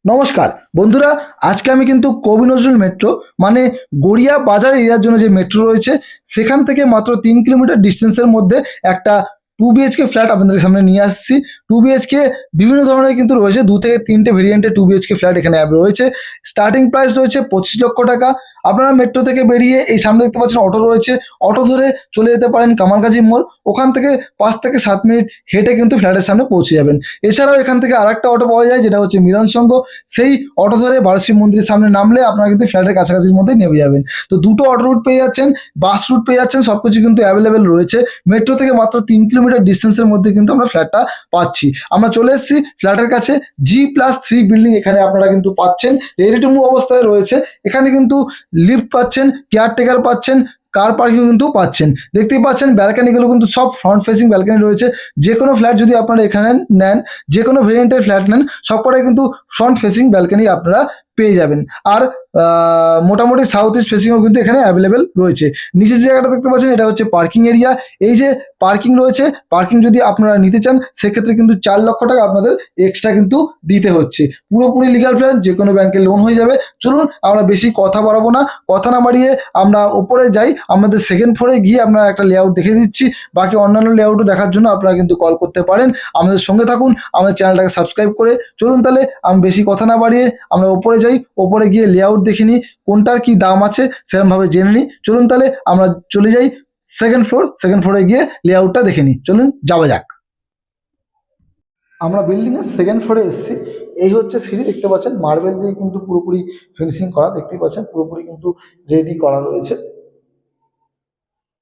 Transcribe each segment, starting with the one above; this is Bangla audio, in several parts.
নমস্কার বন্ধুরা, আজকে আমি কিন্তু কবি নজরুল মেট্রো মানে গড়িয়া বাজার এরিয়ার জন্য যে মেট্রো রয়েছে সেখান থেকে মাত্র 3 কিলোমিটার ডিস্টেন্সের মধ্যে একটা 2 BHK ফ্ল্যাট আপনাদের সামনে নিয়ে আসছি। 2 BHK বিভিন্ন ধরনের কিন্তু রয়েছে, 2 থেকে 3টে ভেরিয়েন্টের 2 BHK ফ্ল্যাট এখানে রয়েছে। স্টার্টিং প্রাইস রয়েছে 25 লক্ষ টাকা। আপনারা মেট্রো থেকে বেরিয়ে এই সামনে দেখতে পাচ্ছেন অটো রয়েছে, অটো ধরে চলে যেতে পারেন কামারগাজি মোড়, ওখান থেকে 5 থেকে 7 মিনিট হেঁটে কিন্তু ফ্ল্যাটের সামনে পৌঁছে যাবেন। এছাড়াও এখান থেকে আরেকটা অটো পাওয়া যায় যেটা হচ্ছে মিলন সংঘ, সেই অটো ধরে বারশিব মন্দিরের সামনে নামলে আপনারা কিন্তু ফ্ল্যাটের কাছাকাছির মধ্যেই নেমে যাবেন। তো দুটো অটো রুট পেয়ে যাচ্ছেন, বাস রুট পেয়ে যাচ্ছেন, সবকিছু কিন্তু অ্যাভেলেবেল রয়েছে। মেট্রো থেকে মাত্র 3 কিলোমিটার ডিস্টেন্সের মধ্যে কিন্তু আমরা ফ্ল্যাটটা পাচ্ছি। আমরা চলে এসেছি ফ্ল্যাটের কাছে, G+3 বিল্ডিং এখানে আপনারা কিন্তু পাচ্ছেন, রেডি টু মুভ অবস্থায় রয়েছে। এখানে কিন্তু লিফট পাচ্ছেন, কেয়ারটেকার পাচ্ছেন, কার পার্কিং কিন্তু পাচ্ছেন। দেখতেই পাচ্ছেন ব্যালকানিগুলো কিন্তু সব ফ্রন্ট ফেসিং ব্যালকানি রয়েছে। যে কোনো ফ্ল্যাট যদি আপনারা এখানে নেন, যে কোনো ভেরিয়েন্টের ফ্ল্যাট নেন, সবকটাই কিন্তু ফ্রন্ট ফেসিং ব্যালকানি আপনারা পেয়ে যাবেন। আর মোটামুটি সাউথ ইস্ট ফেসিংও কিন্তু এখানে অ্যাভেলেবেল রয়েছে। নিচের যে জায়গাটা দেখতে পাচ্ছেন এটা হচ্ছে পার্কিং এরিয়া। এই যে পার্কিং রয়েছে, পার্কিং যদি আপনারা নিতে চান সেক্ষেত্রে কিন্তু 4 লক্ষ টাকা আপনাদের এক্সট্রা কিন্তু দিতে হচ্ছে। পুরোপুরি লিগাল প্ল্যান, যে কোনো ব্যাংকে লোন হয়ে যাবে। চলুন আমরা বেশি কথা বাড়াবো না, কথা না বাড়িয়ে আমরা ওপরে যাই। আমাদের সেকেন্ড ফ্লোরে গিয়ে আমরা একটা লেআউট দেখে দিচ্ছি। বাকি অন্যান্য লেআউটও দেখার জন্য আপনারা কিন্তু কল করতে পারেন। আমাদের সঙ্গে থাকুন, আমাদের চ্যানেলটাকে সাবস্ক্রাইব করে। চলুন তাহলে আমি বেশি কথা না বাড়িয়ে আমরা ওপরে যাই, ওপরে গিয়ে লেআউট দেখে নিই, কোনটার কি দাম আছে সেরকমভাবে জেনে নিই। চলুন তাহলে আমরা চলে যাই সেকেন্ড ফ্লোরে গিয়ে লেআউটটা দেখে নিই। চলুন যাওয়া যাক। আমরা বিল্ডিংয়ের সেকেন্ড ফ্লোরে এসেছি। এই হচ্ছে সিঁড়ি, দেখতে পাচ্ছেন মার্বেল দিয়ে কিন্তু পুরোপুরি ফিনিশিং করা, দেখতেই পাচ্ছেন পুরোপুরি কিন্তু রেডি করা রয়েছে।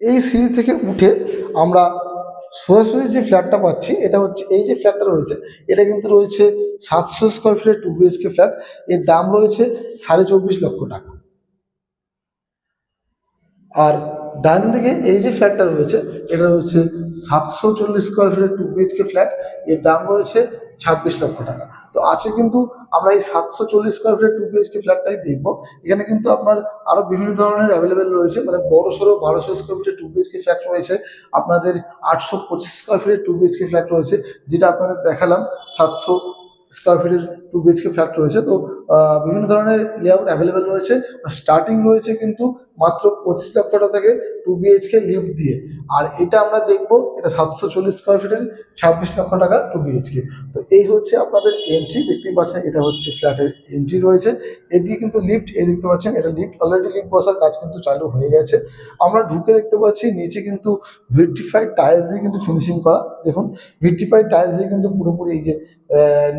এই সিঁড়ি থেকে উঠে আমরা সোজাসুজি যে ফ্ল্যাটটা পাচ্ছি, এটা হচ্ছে এই যে ফ্ল্যাটটা রয়েছে, এটা কিন্তু রয়েছে 700 স্কোয়ার ফিটের 2 BHK ফ্ল্যাট। এর দাম রয়েছে 24.5 লক্ষ টাকা। আর ডান দিকে এই যে ফ্ল্যাটটা রয়েছে, এটা রয়েছে 740 স্কোয়ার ফিটের 2 BHK ফ্ল্যাট। এর দাম রয়েছে 26 লক্ষ টাকা। তো আছে কিন্তু আমরা এই 740 স্কোয়ার ফিটের 2 BHK ফ্ল্যাটটাই দেখবো। এখানে কিন্তু আপনার আরো বিভিন্ন ধরনের অ্যাভেলেবেল রয়েছে, মানে বড় সড়ো 1200 স্কোয়ার ফিটের 2 BHK ফ্ল্যাট রয়েছে, আপনাদের 825 স্কোয়ার ফিটের 2 BHK ফ্ল্যাট রয়েছে, যেটা আপনাদের দেখালাম 700 স্কোয়ার ফিটের 2 BHK ফ্ল্যাট রয়েছে। তো বিভিন্ন ধরনের লেআউট অ্যাভেলেবেল রয়েছে। স্টার্টিং রয়েছে কিন্তু মাত্র 25 লক্ষ টাকা থেকে 2 BHK লিফট দিয়ে। আর এটা আমরা দেখবো, এটা 740 স্কোয়ার ফিটের 26 লক্ষ টাকার 2 BHK। তো এই হচ্ছে আপনাদের এন্ট্রি, দেখতেই পাচ্ছেন এটা হচ্ছে ফ্ল্যাটের এন্ট্রি রয়েছে। এদিকে কিন্তু লিফট, এই দেখতে পাচ্ছেন এটা লিফট, অলরেডি লিফট বসার কাজ কিন্তু চালু হয়ে গেছে। আমরা ঢুকে দেখতে পাচ্ছি নিচে কিন্তু ভিট্রিফাইড টাইলস দিয়ে কিন্তু ফিনিশিং করা। দেখুন ভিট্রিফাইড টাইলস দিয়ে কিন্তু পুরোপুরি এই যে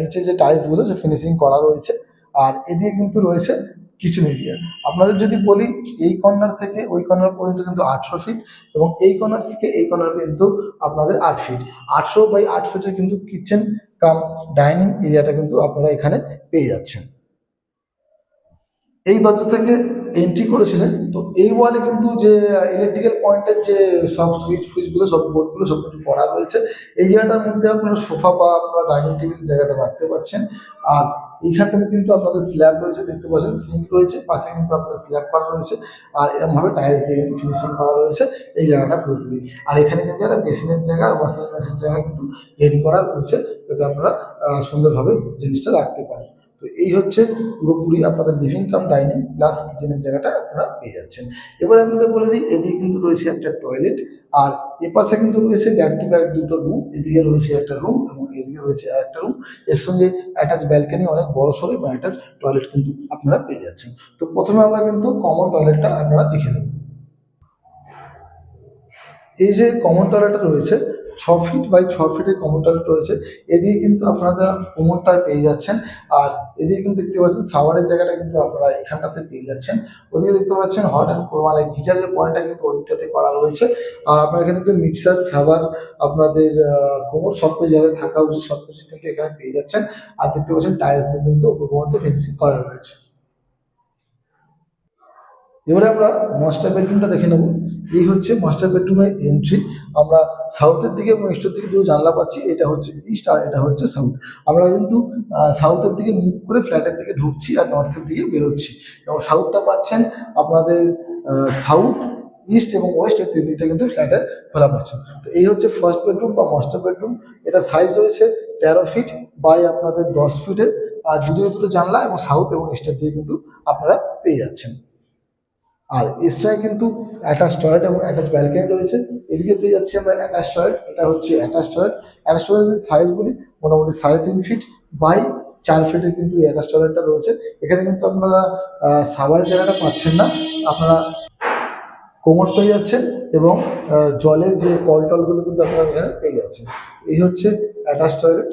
নিচে যে টাইলসগুলো যে ফিনিশিং করা রয়েছে। আর এদিকে কিন্তু রয়েছে কিচেন এরিয়া। আপনাদের যদি বলি, এই কর্নার থেকে ওই কর্নার পর্যন্ত কিন্তু 18 ফিট, এবং এই কর্নার থেকে এই কর্নার কিন্তু আপনাদের 8 ফিট। 800 বাই 8 ফিটের কিন্তু কিচেন কাম ডাইনিং এরিয়াটা কিন্তু আপনারা এখানে পেয়ে যাচ্ছেন। এই দরজা থেকে এন্ট্রি করেছিলেন, তো এই ওয়ালে কিন্তু যে ইলেকট্রিক্যাল পয়েন্টের যে সব সুইচগুলো, সব বোর্ডগুলো সব কিছু করা রয়েছে। এই জায়গাটার মধ্যে আপনারা সোফা বা আপনারা ডাইনিং টেবিল জায়গাটা রাখতে পারছেন। আর এইখানটাতে কিন্তু আপনাদের স্ল্যাব রয়েছে, দেখতে পাচ্ছেন সিঙ্ক রয়েছে, পাশে কিন্তু আপনাদের স্ল্যাব করা রয়েছে। আর এরকমভাবে টাইলস দিয়ে কিন্তু ফিনিশিং করা রয়েছে এই জায়গাটা পুরোপুরি। আর এখানে কিন্তু একটা বেসিনের জায়গা, ওয়াশিং মেশিনের জায়গা কিন্তু রেডি করা রয়েছে, যাতে আপনারা সুন্দরভাবে জিনিসটা রাখতে পারেন। তো এই হচ্ছে পুরোপুরি আপনাদের লিভিং কাম ডাইনিং প্লাস কিচেনের জায়গাটা আপনারা পেয়ে যাচ্ছেন। এবার আপনাদের বলে দিই, এদিকে কিন্তু রয়েছে একটা টয়লেট, আর এপাশে কিন্তু রয়েছে ব্যাক টু ব্যাক দুটো রুম। এদিকে রয়েছে একটা রুম এবং এদিকে রয়েছে আরেকটা রুম। এর সঙ্গে অ্যাটাচ ব্যালকনি, অনেক বড় সড়ো এবং অ্যাটাচ টয়লেট কিন্তু আপনারা পেয়ে যাচ্ছেন। তো প্রথমে আমরা কিন্তু কমন টয়লেটটা আপনারা দেখে নেব। এই যে কমন টয়লেটটা রয়েছে, 6 ফিট বাই 6 ফিটের কমন টয়লেট রয়েছে। এদিকে কিন্তু আপনারা কোমরটায় পেয়ে যাচ্ছেন। আর এদিকে কিন্তু দেখতে পাচ্ছেন শাওয়ারের জায়গাটা কিন্তু আপনারা এখানটাতে পেয়ে যাচ্ছেন। ওদিকে দেখতে পাচ্ছেন হট অ্যান্ড মানে গিজারের পয়েন্টটা কিন্তু ওইটাতে করা রয়েছে। আর আপনার এখানে কিন্তু মিক্সার, সাবান, আপনাদের কোমর সব কিছু যাদের থাকা উচিত সব কিছু কিন্তু এখানে পেয়ে যাচ্ছেন। আর দেখতে পাচ্ছেন টাইলস দিয়ে কিন্তু উপরমধ্যে ফিনিশিং করা রয়েছে। এবারে আমরা মাস্টার বেডরুমটা দেখে নেব। এই হচ্ছে মাস্টার বেডরুমের এন্ট্রি। আমরা সাউথের দিকে এবং ইস্টের দিকে দুটো জানলা পাচ্ছি, এটা হচ্ছে ইস্ট আর এটা হচ্ছে সাউথ। আমরা কিন্তু সাউথের দিকে মুভ করে ফ্ল্যাটের দিকে ঢুকছি আর নর্থের দিকে বেরোচ্ছি। এবং সাউথটা পাচ্ছেন আপনাদের সাউথ, ইস্ট এবং ওয়েস্ট, এই তিনদিকে কিন্তু ফ্ল্যাটের খোলা পাচ্ছেন। তো এই হচ্ছে ফার্স্ট বেডরুম বা মাস্টার বেডরুম। এটা সাইজ রয়েছে 13 ফিট বাই আপনাদের 10 ফিটের। আর দুটো জানলা এবং সাউথ এবং ইস্টার দিয়ে কিন্তু আপনারা পেয়ে যাচ্ছেন। আর এর সঙ্গে কিন্তু অ্যাটাচ টয়লেট এবং অ্যাটাচ ব্যালকনি রয়েছে। এদিকে পেয়ে যাচ্ছি আমরা অ্যাটাচ টয়লেট, এটা হচ্ছে অ্যাটাচ টয়লেট। অ্যাটাচ টয়লেটের সাইজ বলি মোটামুটি 3.5 ফিট বাই 4 ফিটের কিন্তু অ্যাটাচ টয়লেটটা রয়েছে। এখানে কিন্তু আপনারা সাবারের জায়গাটা পাচ্ছেন না, আপনারা কোমর পেয়ে যাচ্ছেন এবং জলের যে কল টলগুলো কিন্তু আপনারা এখানে পেয়ে যাচ্ছেন। এই হচ্ছে অ্যাটাচ টয়লেট।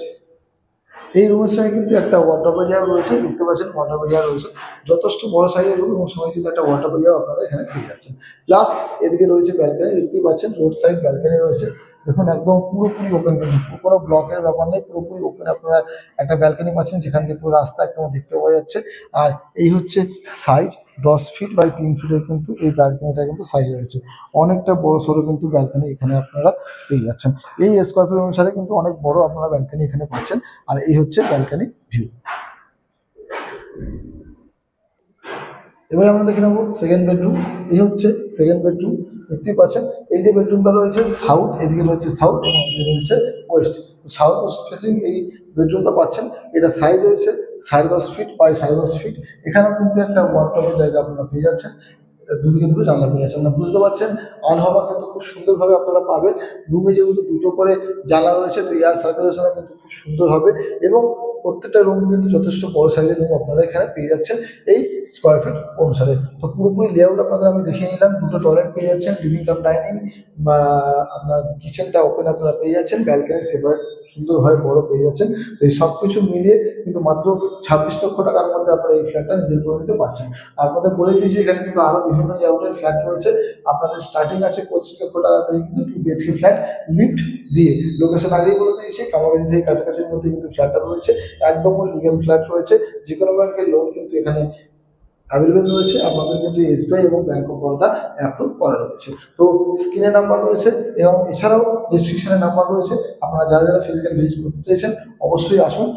এই রুমের সঙ্গে কিন্তু একটা ওয়াটার এরিয়াও রয়েছে, দেখতে পাচ্ছেন ওয়াটার এরিয়া রয়েছে, যথেষ্ট বড় সাইজের রুম এবং সঙ্গে কিন্তু একটা ওয়াটার এরিয়াও আপনারা এখানে পেয়ে যাচ্ছেন। প্লাস এদিকে রয়েছে ব্যালকনি, দেখতেই পাচ্ছেন রোড সাইড ব্যালকনি রয়েছে। দেখুন একদম পুরোপুরি ওপেন, কিন্তু কোনো ব্লকের ব্যাপার নেই, পুরোপুরি ওপেন আপনারা একটা ব্যালকনি পাচ্ছেন যেখান থেকে পুরো রাস্তা একদম দেখতে পাওয়া যাচ্ছে। আর এই হচ্ছে সাইজ 10 ফিট বাই 3 ফিটের কিন্তু এই ব্যালকনিটা কিন্তু সাইজ রয়েছে, অনেকটা বড় সড়ো কিন্তু ব্যালকনি এখানে আপনারা পেয়ে যাচ্ছেন। এই স্কোয়ার ফিট অনুসারে কিন্তু অনেক বড় আপনারা ব্যালকনি এখানে পাচ্ছেন। আর এই হচ্ছে ব্যালকনি ভিউ। এবারে আমরা দেখে নেবো সেকেন্ড বেডরুম। এই হচ্ছে সেকেন্ড বেডরুম, দেখতেই পাচ্ছেন এই যে বেডরুমটা রয়েছে সাউথ, এদিকে রয়েছে সাউথ এবং এদিকে রয়েছে ওয়েস্ট। সাউথ ওয়েস্ট ফেসিং এই বেডরুমটা পাচ্ছেন, এটা সাইজ রয়েছে 10.5 ফিট বাই 10.5 ফিট। এখানেও কিন্তু একটা ওয়ার্ডরোবের জায়গা আপনারা পেয়ে যাচ্ছেন, দুটো জানলা পেয়ে যাচ্ছেন। না বুঝতে পারছেন অন হওয়া কিন্তু খুব সুন্দরভাবে আপনারা পাবেন। রুমে যেহেতু দুটো করে জানলা রয়েছে তো এয়ার সার্কুলেশনও কিন্তু খুব সুন্দর হবে এবং প্রত্যেকটা রুম কিন্তু যথেষ্ট বড় সাইজের রুম আপনারা এখানে পেয়ে যাচ্ছেন এই স্কোয়ার ফিট অনুসারে। তো পুরোপুরি লেআউট আপনাদের আমি দেখিয়ে নিলাম, দুটো টয়লেট পেয়ে যাচ্ছেন, লিভিং কাম ডাইনিং, আপনার কিচেনটা ওপেন আপনারা পেয়ে যাচ্ছেন, ব্যালকনি সেপারেট সুন্দরভাবে বড় পেয়ে যাচ্ছেন। তো এই সব কিছু মিলিয়ে কিন্তু মাত্র 26 লক্ষ টাকার মধ্যে আপনারা এই ফ্ল্যাটটা নিজের করে নিতে পারছেন। আপনাদের বলে দিয়েছি এখানে কিন্তু আরো বিভিন্ন লেআউটের ফ্ল্যাট রয়েছে, আপনাদের স্টার্টিং আছে 25 লক্ষ টাকা থেকে কিন্তু 2 বিএইচকে ফ্ল্যাট লিফট দিয়ে। লোকেশন আগেই বলে দিয়েছি, কামারগাছি থেকে কাছাকাছির মধ্যে কিন্তু ফ্ল্যাটটা রয়েছে, একদম লিগ্যাল ফ্ল্যাট রয়েছে, যে কোনো ব্যাংকের লোন কিন্তু এখানে অ্যাভেলেবেল রয়েছে, আপনাদের কিন্তু এসবিআই এবং ব্যাংক অফ বরোদা অ্যাপ্রুভ করা রয়েছে। তো স্ক্রিনে নাম্বার রয়েছে এবং এছাড়াও ডিসক্রিপশনে নাম্বার রয়েছে, আপনারা যারা যারা ফিজিক্যাল ভিজিট করতে চাইছেন অবশ্যই আসুন,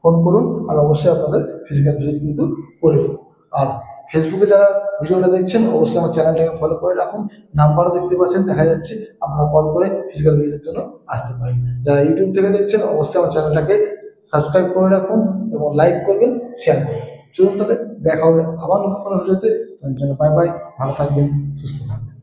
ফোন করুন, আর অবশ্যই আপনাদের ফিজিক্যাল ভিজিট কিন্তু করে দেবো। আর ফেসবুকে যারা ভিডিওটা দেখছেন অবশ্যই আমার চ্যানেলটাকে ফলো করে রাখুন, নাম্বারও দেখতে পাচ্ছেন দেখা যাচ্ছে, আপনারা কল করে ফিজিক্যাল ভিজিটের জন্য আসতে পারেন। যারা ইউটিউব থেকে দেখছেন অবশ্যই আমার চ্যানেলটাকে সাবস্ক্রাইব করে রাখুন এবং লাইক করবেন, শেয়ার করবেন। চলুন তাহলে দেখা হবে আবার নতুন কোনো ভিডিওতে, তার জন্য বাই বাই, ভালো থাকবেন, সুস্থ থাকবেন।